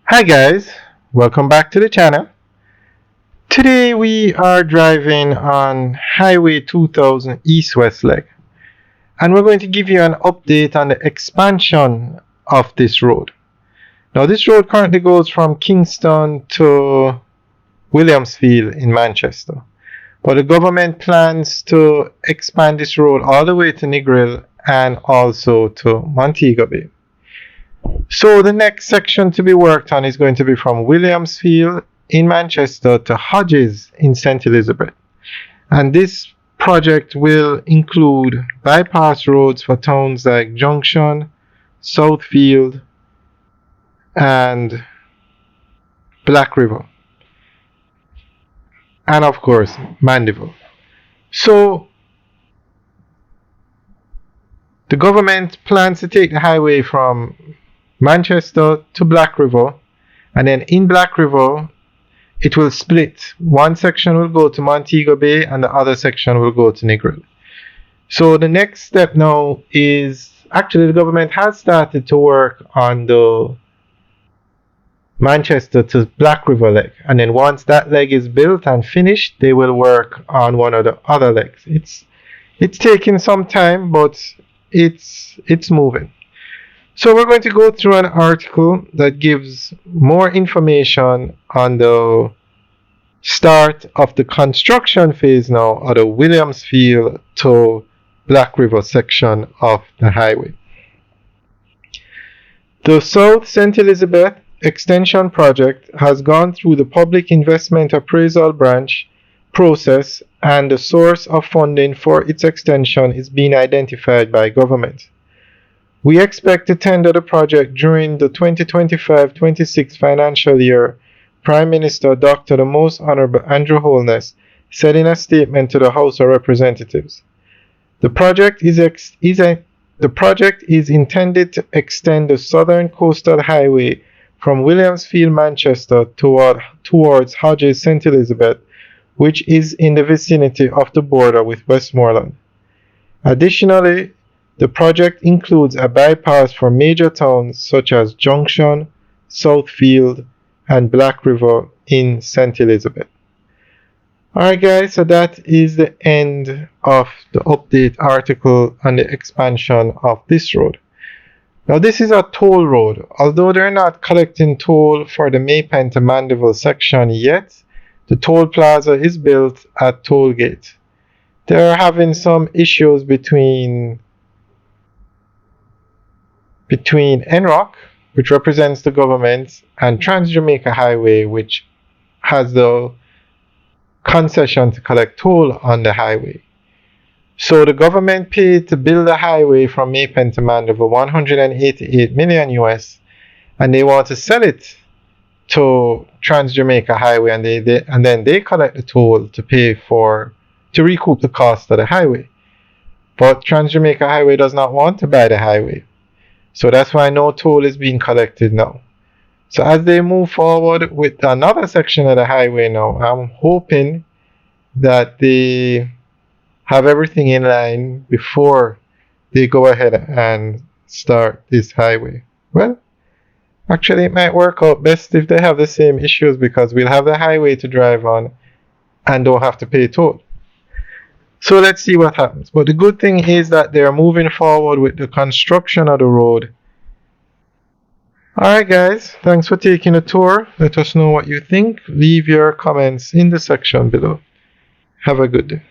Hi guys, welcome back to the channel. Today we are driving on Highway 2000 East-West leg, and we're going to give you an update on the expansion of this road. Now this road currently goes from Kingston to Williamsfield in Manchester, but the government plans to expand this road all the way to Negril and also to Montego Bay. So the next section to be worked on is going to be from Williamsfield in Manchester to Hodges in St. Elizabeth. And this project will include bypass roads for towns like Junction, Southfield, and Black River. And of course, Mandeville. So the government plans to take the highway from Manchester to Black River, and then in Black River it will split. One section will go to Montego Bay and the other section will go to Negril. So the next step now is actually the government has started to work on the Manchester to Black River leg, and then once that leg is built and finished, they will work on one of the other legs. It's taking some time, but it's moving. So we're going to go through an article that gives more information on the start of the construction phase now of the Williamsfield to Black River section of the highway. The South St. Elizabeth Extension Project has gone through the Public Investment Appraisal Branch process, and the source of funding for its extension is being identified by government. We expect to tender the project during the 2025-26 financial year, Prime Minister Dr. the Most Honorable Andrew Holness said in a statement to the House of Representatives. The project is intended to extend the southern coastal highway from Williamsfield, Manchester towards Hodges, St. Elizabeth, which is in the vicinity of the border with Westmoreland. Additionally, the project includes a bypass for major towns such as Junction, Southfield, and Black River in St. Elizabeth. Alright guys, so that is the end of the update article on the expansion of this road. Now this is a toll road. Although they're not collecting toll for the Maypen to Mandeville section yet, the toll plaza is built at toll gate. They're having some issues between NROC, which represents the government, and Trans-Jamaica Highway, which has the concession to collect toll on the highway. So the government paid to build the highway from Maypen to Mandeville $188 million US, and they want to sell it to Trans-Jamaica Highway, and then they collect the toll to recoup the cost of the highway. But Trans-Jamaica Highway does not want to buy the highway. So that's why no toll is being collected now. So as they move forward with another section of the highway now, I'm hoping that they have everything in line before they go ahead and start this highway. Well, actually it might work out best if they have the same issues, because we'll have the highway to drive on and don't have to pay toll. So let's see what happens. But the good thing is that they're moving forward with the construction of the road. Alright guys, thanks for taking a tour. Let us know what you think. Leave your comments in the section below. Have a good day.